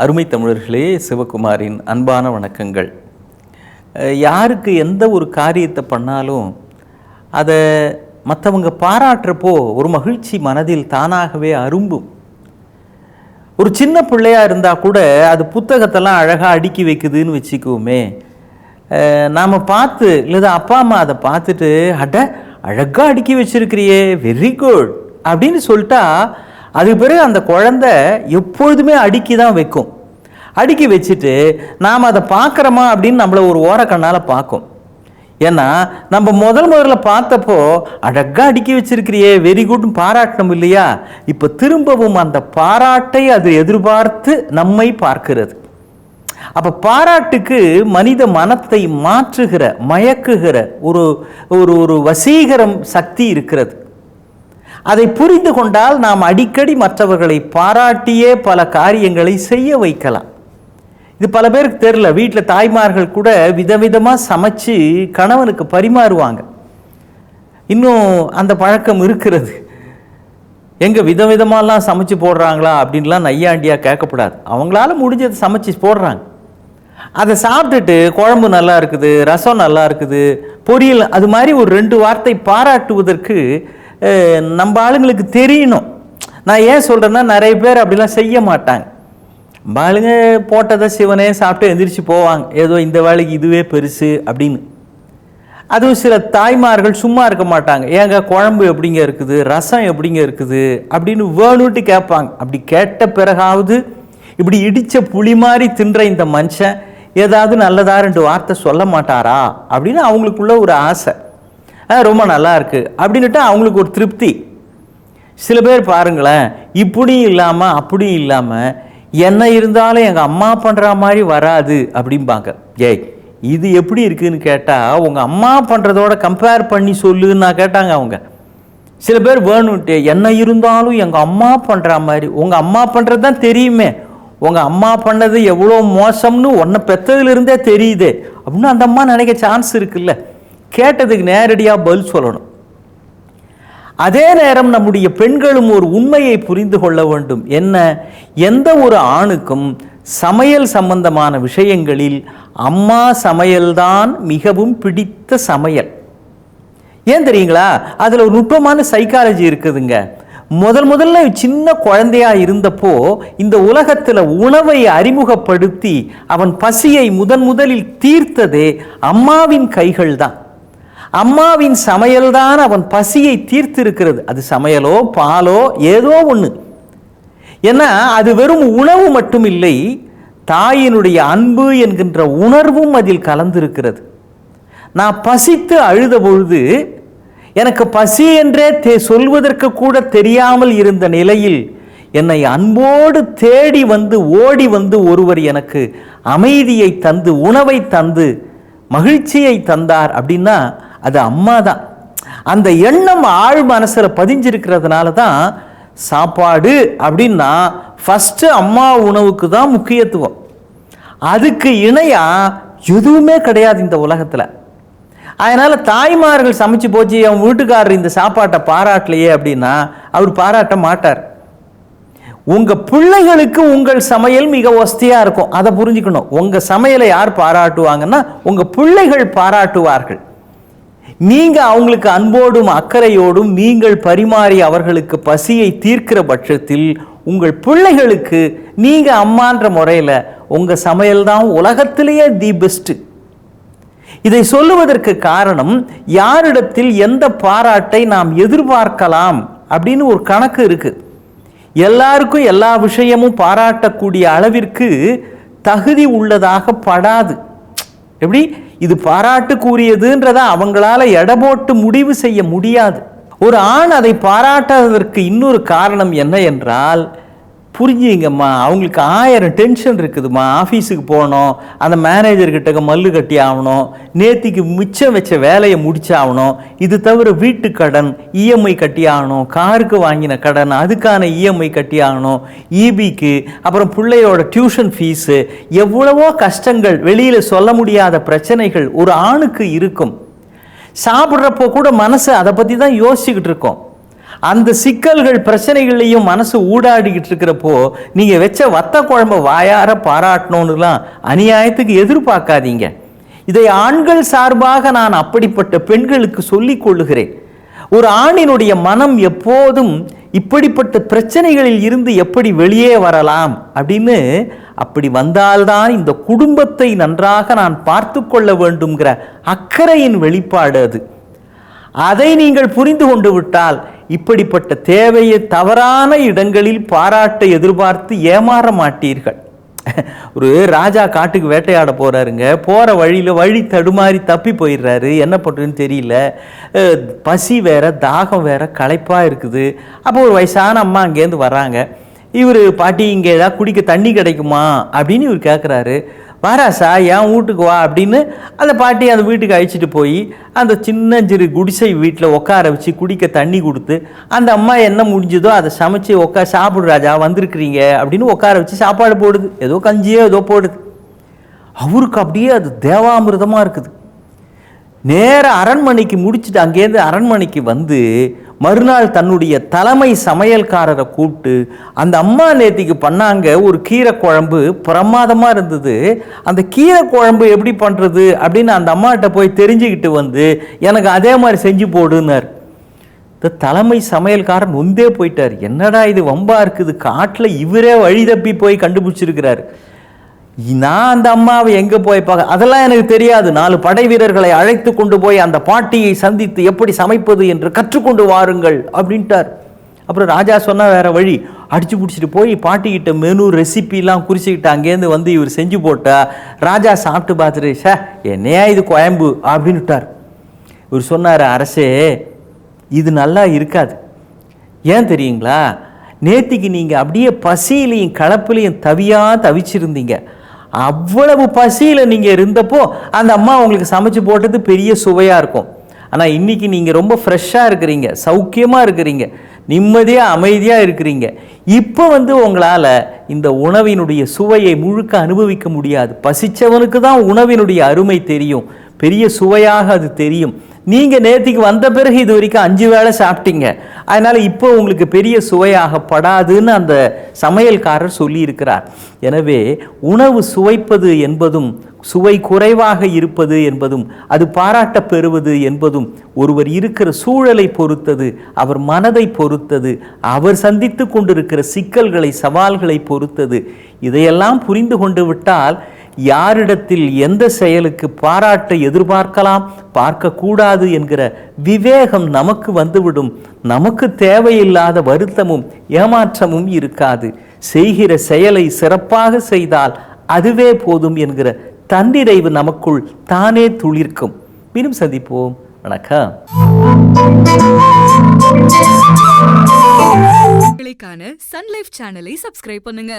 அருமை தமிழர்களே, சிவகுமாரின் அன்பான வணக்கங்கள். யாருக்கு எந்த ஒரு காரியத்தை பண்ணாலும் அதை மற்றவங்க பாராட்டுறப்போ ஒரு மகிழ்ச்சி மனதில் தானாகவே அரும்பும். ஒரு சின்ன பிள்ளையாக இருந்தால் கூட அது புத்தகத்தெல்லாம் அழகாக அடுக்கி வைக்குதுன்னு வச்சுக்குவோமே. நாம் பார்த்து இல்லை அப்பா அம்மா அதை பார்த்துட்டு அழகாக அடுக்கி வச்சிருக்கிறியே, வெரி குட் அப்படின்னு சொல்லிட்டா அதுக்கு பிறகு அந்த குழந்தை எப்பொழுதுமே அடுக்கி தான் வைக்கும். அடுக்கி வச்சுட்டு நாம் அதை பார்க்குறோமா அப்படின்னு நம்மளை ஒரு ஓரக்கண்ணால் பார்க்கும். ஏன்னா நம்ம முதல்ல பார்த்தப்போ அழகாக அடுக்கி வச்சிருக்கிறியே, வெரி குட்னு பாராட்டணும் இல்லையா? இப்போ திரும்பவும் அந்த பாராட்டை அது எதிர்பார்த்து நம்மை பார்க்கிறது. அப்போ பாராட்டுக்கு மனித மனத்தை மாற்றுகிற, மயக்குகிற ஒரு ஒரு ஒரு வசீகரம் சக்தி இருக்கிறது. அதை புரிந்து கொண்டால் நாம் அடிக்கடி மற்றவர்களை பாராட்டியே பல காரியங்களை செய்ய வைக்கலாம். இது பல பேருக்கு தெரியல. வீட்டில் தாய்மார்கள் கூட விதவிதமாக சமைச்சு கணவனுக்கு பரிமாறுவாங்க. இன்னும் அந்த பழக்கம் இருக்கிறது. எங்கே விதவிதமாலாம் சமைச்சு போடுறாங்களா அப்படின்லாம் நையாண்டியாக கேட்கக்கூடாது. அவங்களால முடிஞ்சதை சமைச்சு போடுறாங்க. அதை சாப்பிட்டுட்டு குழம்பு நல்லா இருக்குது, ரசம் நல்லா இருக்குது, பொரியல், அது மாதிரி ஒரு 2 வார்த்தை பாராட்டுவதற்கு நம்ம ஆளுங்களுக்கு தெரியணும். நான் ஏன் சொல்கிறேன்னா, நிறைய பேர் அப்படிலாம் செய்ய மாட்டாங்க. நம்ம ஆளுங்க போட்டதை சிவனே சாப்பிட்டு எந்திரிச்சு போவாங்க, ஏதோ இந்த வேலைக்கு இதுவே பெருசு அப்படின்னு. அதுவும் சில தாய்மார்கள் சும்மா இருக்க மாட்டாங்க. ஏங்க குழம்பு எப்படிங்க இருக்குது, ரசம் எப்படிங்க இருக்குது அப்படின்னு வேணுட்டு கேட்பாங்க. அப்படி கேட்ட பிறகாவது இப்படி இடித்த புளி மாதிரி தின்ற இந்த மனுஷன் ஏதாவது நல்லதா 2 வார்த்தை சொல்ல மாட்டாரா அப்படின்னு அவங்களுக்குள்ள ஒரு ஆசை. ரொம்ப நல்லா இருக்கு அப்படின்னுட்டு அவங்களுக்கு ஒரு திருப்தி. சில பேர் பாருங்களேன், இப்படியும் இல்லாமல் அப்படியும் இல்லாமல் என்ன இருந்தாலும் எங்கள் அம்மா பண்ணுற மாதிரி வராது அப்படிம்பாங்க. இது எப்படி இருக்குதுன்னு கேட்டால் உங்கள் அம்மா பண்ணுறதோட கம்பேர் பண்ணி சொல்லுன்னா கேட்டாங்க அவங்க. சில பேர் வேணுன்ட்டு என்ன இருந்தாலும் எங்கள் அம்மா பண்ணுற மாதிரி, உங்கள் அம்மா பண்ணுறது தான் தெரியுமே, உங்கள் அம்மா பண்ணது எவ்வளோ மோசம்னு உன்னை பெற்றதுலேருந்தே தெரியுது அப்படின்னு அந்த அம்மா நினைக்க சான்ஸ் இருக்குல்ல. கேட்டதுக்கு நேரடியாக பதில் சொல்லணும். அதே நேரம் நம்முடைய பெண்களும் ஒரு உண்மையை புரிந்து கொள்ள வேண்டும். என்ன, எந்த ஒரு ஆணுக்கும் சமையல் சம்பந்தமான விஷயங்களில் அம்மா சமையல்தான் மிகவும் பிடித்த சமையல். ஏன் தெரியுங்களா? அதில் ஒரு நுட்பமான சைக்காலஜி இருக்குதுங்க. முதல்ல சின்ன குழந்தையா இருந்தப்போ இந்த உலகத்தில் உணவை அறிமுகப்படுத்தி அவன் பசியை முதலில் தீர்த்ததே அம்மாவின் கைகள் தான். அம்மாவின் சமையல்தான் அவன் பசியை தீர்த்திருக்கிறது. அது சமையலோ பாலோ ஏதோ ஒன்று. ஏன்னா அது வெறும் உணவு மட்டும் இல்லை, தாயினுடைய அன்பு என்கின்ற உணர்வும் அதில் கலந்திருக்கிறது. நான் பசித்து அழுத பொழுது எனக்கு பசி என்றே சொல்வதற்கு கூட தெரியாமல் இருந்த நிலையில் என்னை அன்போடு தேடி வந்து ஓடி வந்து ஒருவர் எனக்கு அமைதியை தந்து, உணவை தந்து, மகிழ்ச்சியை தந்தார் அப்படின்னா அது அம்மா தான். அந்த எண்ணம் ஆழ் மனசில் பதிஞ்சிருக்கிறதுனால தான் சாப்பாடு அப்படின்னா ஃபஸ்ட்டு அம்மா உணவுக்கு தான் முக்கியத்துவம். அதுக்கு இணையாக எதுவுமே கிடையாது இந்த உலகத்தில். அதனால் தாய்மார்கள் சமைச்சு போச்சு, என் வீட்டுக்காரர் இந்த சாப்பாட்டை பாராட்டலையே அப்படின்னா அவர் பாராட்ட மாட்டார். உங்கள் பிள்ளைகளுக்கு உங்கள் சமையல் மிக ஒஸ்தியாக இருக்கும், அதை புரிஞ்சுக்கணும். உங்கள் சமையலை யார் பாராட்டுவாங்கன்னா உங்கள் பிள்ளைகள் பாராட்டுவார்கள். நீங்கள் அவங்களுக்கு அன்போடும் அக்கறையோடும் நீங்கள் பரிமாறி அவர்களுக்கு பசியை தீர்க்கிற பட்சத்தில் உங்கள் பிள்ளைகளுக்கு நீங்கள் அம்மான்ற முறையில் உங்கள் சமையல் தான் உலகத்திலேயே தி பெஸ்ட்டு. இதை சொல்லுவதற்கு காரணம், யாரிடத்தில் எந்த பாராட்டை நாம் எதிர்பார்க்கலாம் அப்படின்னு ஒரு கணக்கு இருக்கு. எல்லாருக்கும் எல்லா விஷயமும் பாராட்டக்கூடிய அளவிற்கு தகுதி உள்ளதாக படாது. எப்படி இது பாராட்டுக்குரியதுன்றதை அவங்களால எடை போட்டு முடிவு செய்ய முடியாது. ஒரு ஆண் அதை பாராட்டாததற்கு இன்னொரு காரணம் என்ன என்றால், புரிஞ்சுங்கம்மா, அவங்களுக்கு 1000 டென்ஷன் இருக்குதுமா. ஆஃபீஸுக்கு போகணும், அந்த மேனேஜர்கிட்ட மல்லு கட்டி ஆகணும், நேத்திக்கு மிச்சம் வச்ச வேலையை முடிச்சாகணும், இது தவிர வீட்டு கடன் இஎம்ஐ கட்டி ஆகணும், காருக்கு வாங்கின கடன் அதுக்கான இஎம்ஐ கட்டி ஆகணும், இபிக்கு, அப்புறம் பிள்ளையோட டியூஷன் ஃபீஸு, எவ்வளவோ கஷ்டங்கள், வெளியில் சொல்ல முடியாத பிரச்சனைகள் ஒரு ஆணுக்கு இருக்கும். சாப்பிட்றப்போ கூட மனசு அதை பற்றி தான் யோசிச்சுக்கிட்டு இருக்கோம். அந்த சிக்கல்கள் பிரச்சனைகள்லையும் மனசு ஊடாடிக்கிட்டு இருக்கிறப்போ நீங்கள் வச்ச வத்த குழம்பு வாயார பாராட்டணும்னுலாம் அநியாயத்துக்கு எதிர்பார்க்காதீங்க. இதை ஆண்கள் சார்பாக நான் அப்படிப்பட்ட பெண்களுக்கு சொல்லிக் கொள்ளுகிறேன். ஒரு ஆணினுடைய மனம் எப்போதும் இப்படிப்பட்ட பிரச்சனைகளில் இருந்து எப்படி வெளியே வரலாம் அப்படின்னு, அப்படி வந்தால்தான் இந்த குடும்பத்தை நன்றாக நான் பார்த்து கொள்ள வேண்டும்ங்கிற அக்கறையின் வெளிப்பாடு அது. அதை நீங்கள் புரிந்து கொண்டு விட்டால் இப்படிப்பட்ட தேவையை தவறான இடங்களில் பாராட்ட எதிர்பார்த்து ஏமாற மாட்டீர்கள். ஒரு ராஜா காட்டுக்கு வேட்டையாட போகிறாருங்க. போகிற வழி தடுமாறி தப்பி போயிடுறாரு. என்ன பண்ணுறதுன்னு தெரியல. பசி வேற, தாகம் வேற, களைப்பாக இருக்குது. அப்போ ஒரு வயசான அம்மா அங்கேருந்து வர்றாங்க. இவர், பாட்டி இங்கே ஏதாவது குடிக்க தண்ணி கிடைக்குமா அப்படின்னு இவர் கேட்குறாரு. வாராசா, என் வீட்டுக்கு வா அப்படின்னு அந்த பாட்டி அந்த வீட்டுக்கு அழைச்சிட்டு போய் அந்த சின்னஞ்சிறு குடிசை வீட்டில் உட்கார வச்சு குடிக்க தண்ணி கொடுத்து, அந்த அம்மா என்ன முடிஞ்சதோ அதை சமைச்சு சாப்பிடு ராஜா, வந்திருக்கிறீங்க அப்படின்னு உட்கார வச்சு சாப்பாடு போடுது. ஏதோ கஞ்சியோ ஏதோ போடுது. அவருக்கு அப்படியே அது தேவாமிர்தமாக இருக்குது. நேர அரண்மனைக்கு முடிச்சுட்டு அங்கேருந்து அரண்மனைக்கு வந்து மறுநாள் தன்னுடைய தலைமை சமையல்காரரை கூப்பிட்டு, அந்த அம்மா நேத்திக்கு பண்ணாங்க ஒரு கீரை குழம்பு, பிரமாதமாக இருந்தது, அந்த கீரை குழம்பு எப்படி பண்ணுறது அப்படின்னு அந்த அம்மாட்ட போய் தெரிஞ்சுக்கிட்டு வந்து எனக்கு அதே மாதிரி செஞ்சு போடுனார். இந்த தலைமை சமையல்காரர் நொந்தே போயிட்டார். என்னடா இது வம்பா இருக்குது, காட்டில் இவரே வழி தப்பி போய் கண்டுபிடிச்சிருக்கிறாரு. நான் அந்த அம்மாவை எங்கே போய் பார்க்க, அதெல்லாம் எனக்கு தெரியாது. 4 படை வீரர்களை அழைத்து கொண்டு போய் அந்த பாட்டியை சந்தித்து எப்படி சமைப்பது என்று கற்றுக்கொண்டு வாருங்கள் அப்படின்ட்டார். அப்புறம் ராஜா சொன்னால் வேற வழி, அடிச்சு பிடிச்சிட்டு போய் பாட்டிக்கிட்ட மெனு ரெசிபிலாம் குறிச்சிக்கிட்டு அங்கேருந்து வந்து இவர் செஞ்சு போட்டா ராஜா சாப்பிட்டு பார்த்துட்டு, என்னையா இது குழம்பு அப்படின்னுட்டார். இவர் சொன்னார், அரசே இது நல்லா இருக்காது. ஏன் தெரியுங்களா, நேத்திக்கு நீங்கள் அப்படியே பசியிலையும் கலப்பிலையும் தவிச்சிருந்தீங்க. அவ்வளவு பசியில் நீங்கள் இருந்தப்போ அந்த அம்மா உங்களுக்கு சமைச்சு போட்டது பெரிய சுவையாக இருக்கும். ஆனால் இன்றைக்கி நீங்கள் ரொம்ப ஃப்ரெஷ்ஷாக இருக்கிறீங்க, சௌக்கியமாக இருக்கிறீங்க, நிம்மதியாக அமைதியாக இருக்கிறீங்க. இப்போ உங்களால் இந்த உணவினுடைய சுவையை முழுக்க அனுபவிக்க முடியாது. பசிச்சவனுக்கு தான் உணவினுடைய அருமை தெரியும், பெரிய சுவையாக அது தெரியும். நீங்கள் நேற்றுக்கு வந்த பிறகு இது வரைக்கும் 5 வேளை சாப்பிட்டீங்க, அதனால் இப்போ உங்களுக்கு பெரிய சுவையாகப்படாதுன்னு அந்த சமையல்காரர் சொல்லியிருக்கிறார். எனவே உணவு சுவைப்பது என்பதும் சுவை குறைவாக இருப்பது என்பதும் அது பாராட்ட பெறுவது என்பதும் ஒருவர் இருக்கிற சூழலை பொறுத்தது, அவர் மனதை பொறுத்தது, அவர் சந்தித்து கொண்டிருக்கிற சிக்கல்களை சவால்களை பொறுத்தது. இதையெல்லாம் புரிந்து கொண்டு விட்டால் யாரிடத்தில் எந்த செயலுக்கு பாராட்ட எதிர்பார்க்கலாம், பார்க்கக்கூடாது என்கிற விவேகம் நமக்கு வந்துவிடும். நமக்கு தேவையில்லாத வருத்தமும் ஏமாற்றமும் இருக்காது. செய்கிற செயலை சிறப்பாக செய்தால் அதுவே போதும் என்கிற தன்னிறைவு நமக்குள் தானே துளிர்க்கும். மீண்டும் சந்திப்போம். வணக்கம். சன் லைஃப் சேனலை சப்ஸ்கிரைப் பண்ணுங்க.